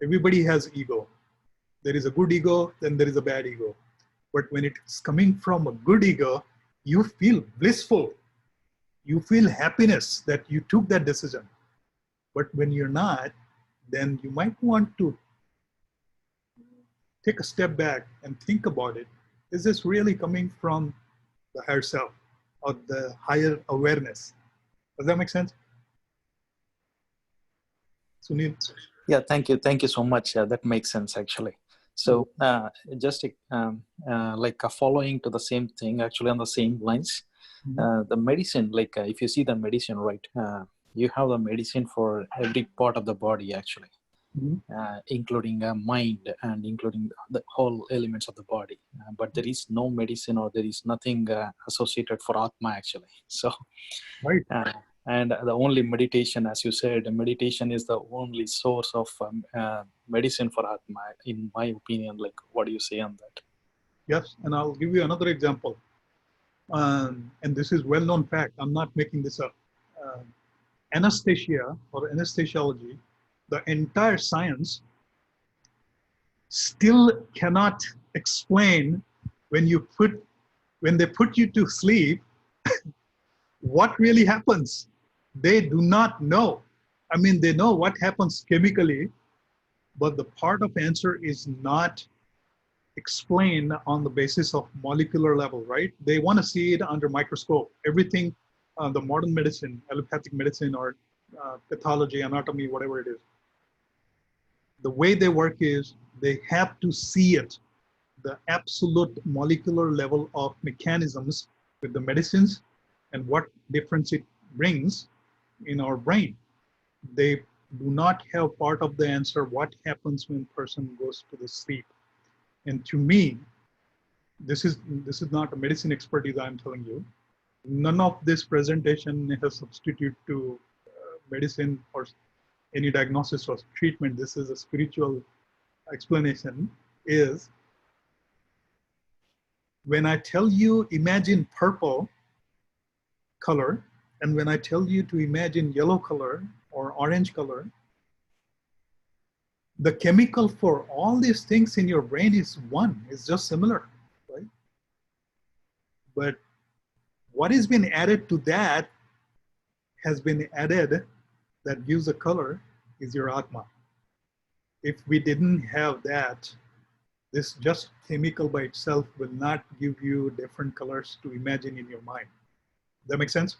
Everybody has ego. There is a good ego, then there is a bad ego. But when it's coming from a good ego, you feel blissful. You feel happiness that you took that decision. But when you're not, then you might want to take a step back and think about it. Is this really coming from the higher self or the higher awareness? Does that make sense? Sunil? Yeah, thank you so much. That makes sense actually. So just like following to the same thing, actually on the same lines, the medicine, like if you see the medicine, right, you have the medicine for every part of the body actually, including mind and including the whole elements of the body. But there is no medicine or there is nothing associated for Atma actually. So, right. And the only meditation, as you said, meditation is the only source of medicine for Atma, in my opinion. Like, what do you say on that? Yes, and I'll give you another example. And this is well-known fact. I'm not making this up. Anesthesia or anesthesiology, the entire science still cannot explain when they put you to sleep, what really happens. They do not know. I mean, they know what happens chemically, but the part of answer is not explained on the basis of molecular level, right? They want to see it under microscope. Everything, the modern medicine, allopathic medicine, or pathology, anatomy, whatever it is, the way they work is they have to see it, the absolute molecular level of mechanisms with the medicines and what difference it brings in our brain. They do not have part of the answer what happens when person goes to the sleep. And to me, this is not a medicine expertise I'm telling you. None of this presentation is a substitute to medicine or any diagnosis or treatment. This is a spiritual explanation. Is when I tell you imagine purple color, and when I tell you to imagine yellow color or orange color, the chemical for all these things in your brain is one. It's just similar, right? But what has been added to that has been added that gives a color is your Atma. If we didn't have that, this just chemical by itself will not give you different colors to imagine in your mind. Does that make sense?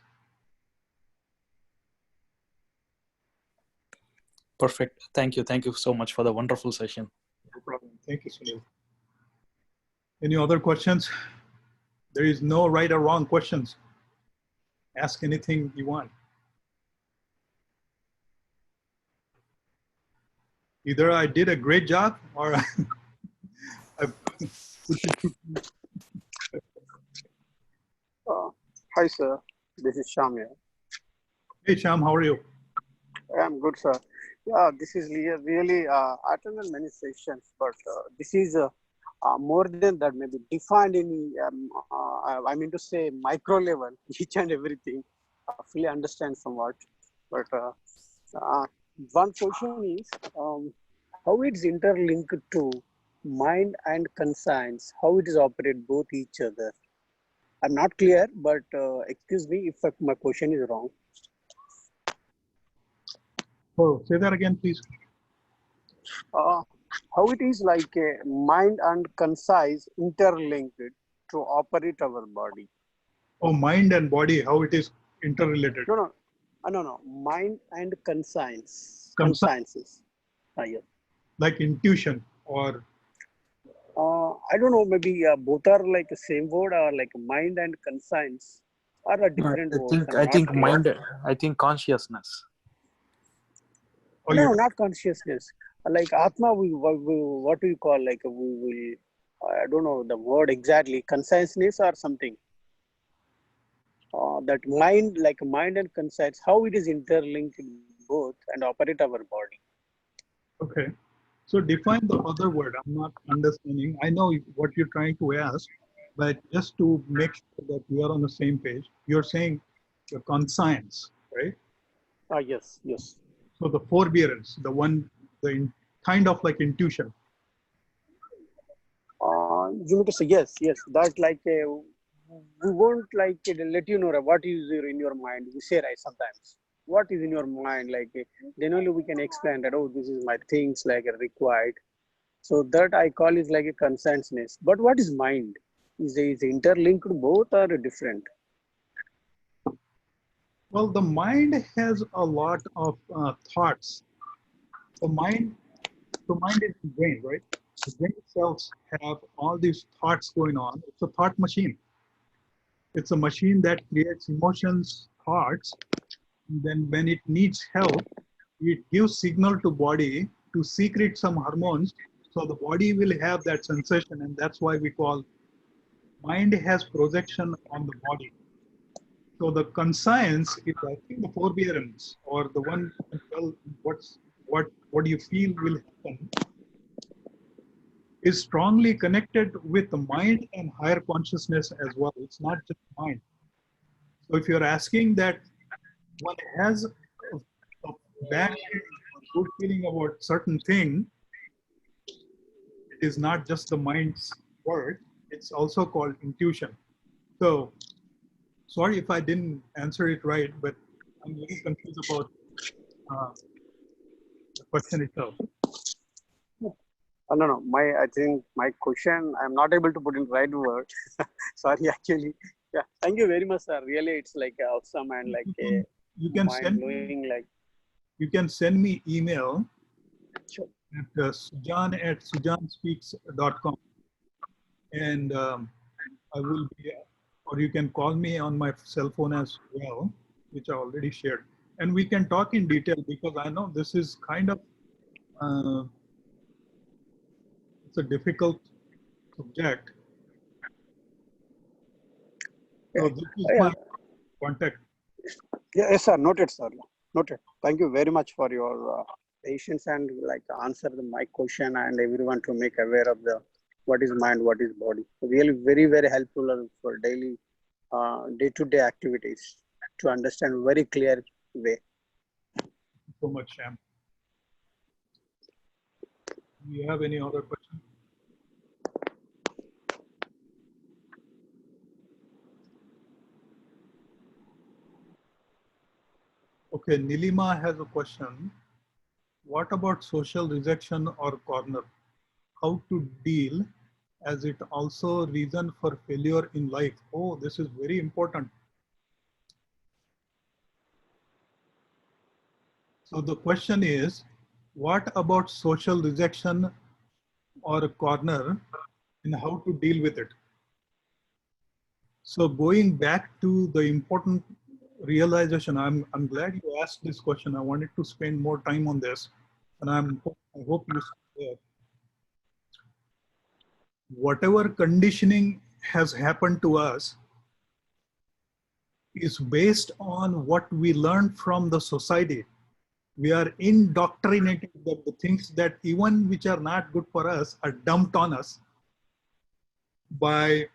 Perfect. Thank you. Thank you so much for the wonderful session. No problem. Thank you, Sunil. Any other questions? There is no right or wrong questions. Ask anything you want. Either I did a great job or Hi, sir. This is Sham here. Hey, Sham, how are you? I'm good, sir. Yeah, this is really, I attended many sessions, but this is more than that, maybe defined in, I mean to say, micro level, each and everything. Fully understand somewhat. But one question is, how it's interlinked to mind and conscience, how it is operate both each other. I'm not clear, but excuse me if my question is wrong. Oh, say that again, please. Uh, how it is like a mind and conscience interlinked to operate our body. Oh, mind and body, how it is interrelated. No, no, no. Mind and conscience. Conscience, Consciences. Yeah. like intuition or I don't know. Maybe both are like the same word, or like mind and conscience are a different words. I'm I not think clear. mind. I think consciousness. or No, you. no, not consciousness. Like Atma, what do you call? Like we will. I don't know the word exactly. Consciousness or something. That mind, like mind and conscience, how it is interlinked in both and operate our body. Okay. So define the other word. I'm not understanding. I know what you're trying to ask, but just to make sure that we are on the same page, you're saying your conscience, right? Yes, yes. So the forbearance, the one, kind of like intuition. You need to say yes, yes. That's like we won't like let you know what is in your mind. We say right sometimes. What is in your mind? Like then only we can explain that. Oh, this is my things like required. So that I call is like a consciousness. But what is mind? Is interlinked both or different? Well, the mind has a lot of thoughts. The mind, the mind is the brain, right? The brain cells have all these thoughts going on. It's a thought machine. It's a machine that creates emotions, thoughts. And then when it needs help, it gives signal to body to secrete some hormones. So the body will have that sensation, and that's why we call mind has projection on the body. So the conscience is, I think, the forbearance or the one to tell what you feel will happen is strongly connected with the mind and higher consciousness as well. It's not just mind. So if you're asking that one has a bad feeling or good feeling about certain thing, it is not just the mind's word. It's also called intuition. So sorry if I didn't answer it right, but I'm very confused about uh, the question itself. No, no. I think my question I'm not able to put in right word. Sorry, actually. Yeah. Thank you very much, sir. Really, it's like awesome and like a You can mind send blowing. Like you can send me email sure. at sujan@sujanspeaks.com, and I will be, or you can call me on my cell phone as well, which I already shared, and we can talk in detail because I know this is kind of uh, it's a difficult subject. So Yeah. this is Yeah. my contact. Yeah, yes, sir. Noted, sir. Noted. Thank you very much for your patience and like answer my question and everyone to make aware of the what is mind, what is body. Really, very very helpful for daily, day-to-day activities to understand very clear way. So much, Sham. Do you have any other questions? Okay, Nilima has a question. What about social rejection or corner? How to deal as it also reason for failure in life? Oh, this is very important. So the question is, what about social rejection or a corner and how to deal with it? So going back to the important realization, I'm glad you asked this question. I wanted to spend more time on this, and I hope you whatever conditioning has happened to us is based on what we learned from the society. We are indoctrinated that the things that even which are not good for us are dumped on us by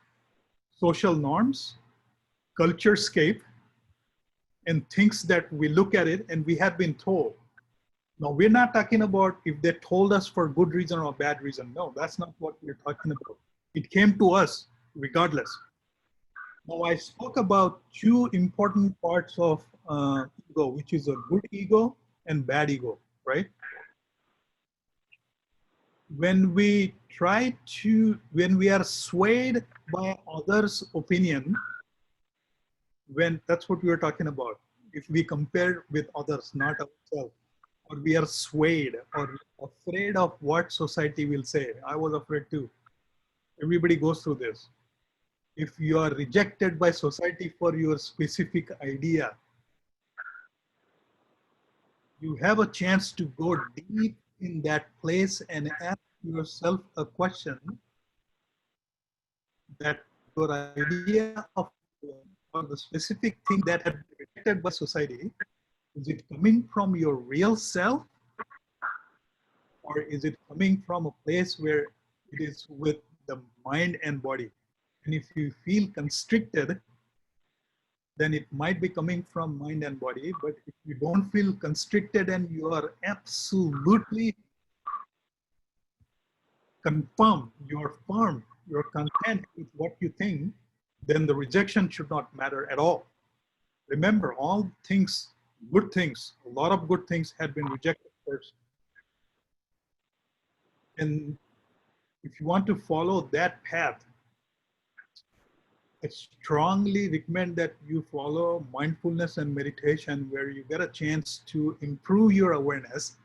social norms, culturescape, and things that we look at it and we have been told Now, we're not talking about if they told us for good reason or bad reason. No, that's not what we're talking about. It came to us regardless. Now, I spoke about two important parts of ego, which is a good ego and bad ego, right? When we when we are swayed by others' opinion, that's what we were talking about. If we compare with others, not ourselves, or we are swayed or afraid of what society will say. I was afraid too. Everybody goes through this. If you are rejected by society for your specific idea, you have a chance to go deep in that place and ask yourself a question that your idea of or the specific thing that had been rejected by society, is it coming from your real self, or is it coming from a place where it is with the mind and body? And if you feel constricted, then it might be coming from mind and body. But if you don't feel constricted and you are absolutely confirmed, you're firm, you're content with what you think, then the rejection should not matter at all. Remember, all things, good things, a lot of good things had been rejected first. And if you want to follow that path, I strongly recommend that you follow mindfulness and meditation, where you get a chance to improve your awareness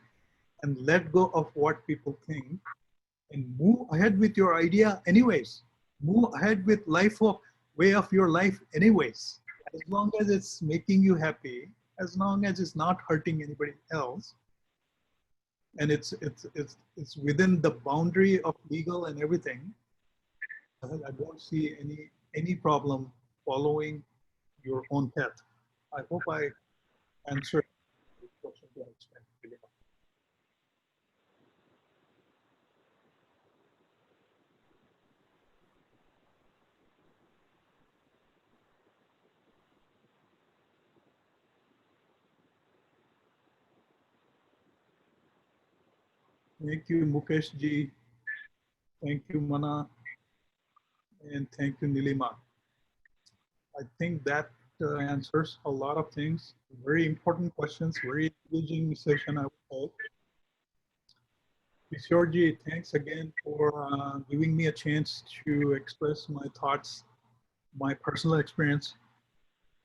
and let go of what people think and move ahead with your idea anyways. Move ahead with way of your life anyways. As long as it's making you happy, as long as it's not hurting anybody else, and it's within the boundary of legal and everything, I don't see any problem following your own path. I hope I answered the question to an extent. Thank you, Mukesh ji. Thank you, Mana. And thank you, Nilima. I think that answers a lot of things. Very important questions, very engaging session, I would hope. Kishorji, thanks again for giving me a chance to express my thoughts, my personal experience,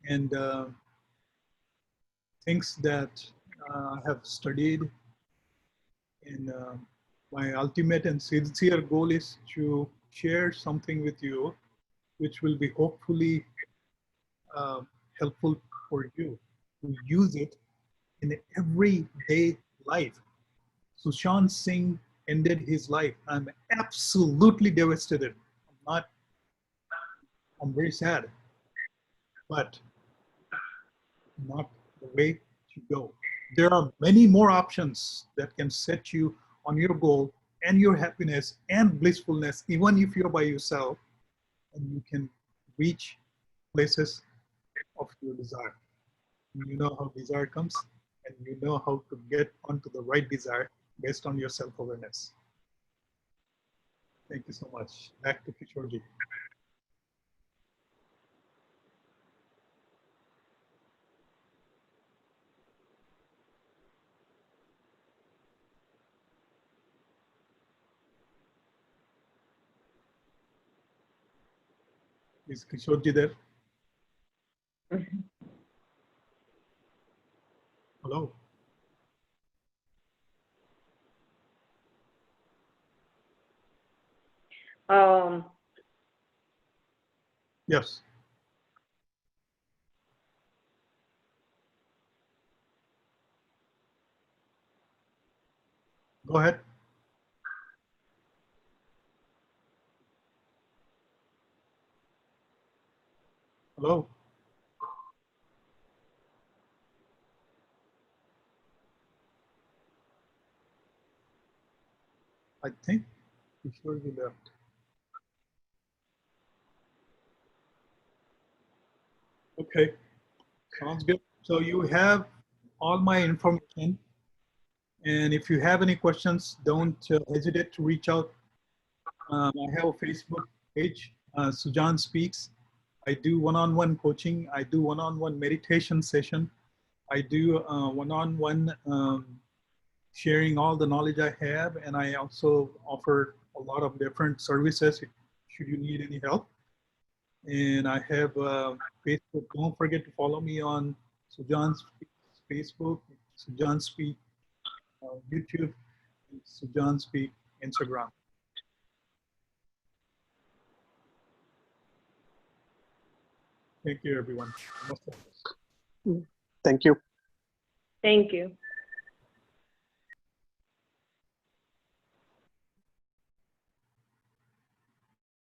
and things that I have studied. And my ultimate and sincere goal is to share something with you, which will be hopefully helpful for you to use it in everyday life. Sujan Singh ended his life. I'm absolutely devastated. I'm very sad, but not the way to go. There are many more options that can set you on your goal and your happiness and blissfulness, even if you're by yourself, and you can reach places of your desire. You know how desire comes, and you know how to get onto the right desire based on your self-awareness. Thank you so much. Back to Kishorji. Is Kishorji there? Hello. Yes. Go ahead. Hello. I think Kishorji left. Okay, sounds good. So you have all my information. And if you have any questions, don't hesitate to reach out. I have a Facebook page, Sujan Speaks. I do one-on-one coaching. I do one-on-one meditation session. I do one-on-one sharing all the knowledge I have. And I also offer a lot of different services should you need any help. And I have Facebook. Don't forget to follow me on Sujan Speaks Facebook, Sujan Speak YouTube, and Sujan Speak Instagram. Thank you, everyone. Thank you. Thank you.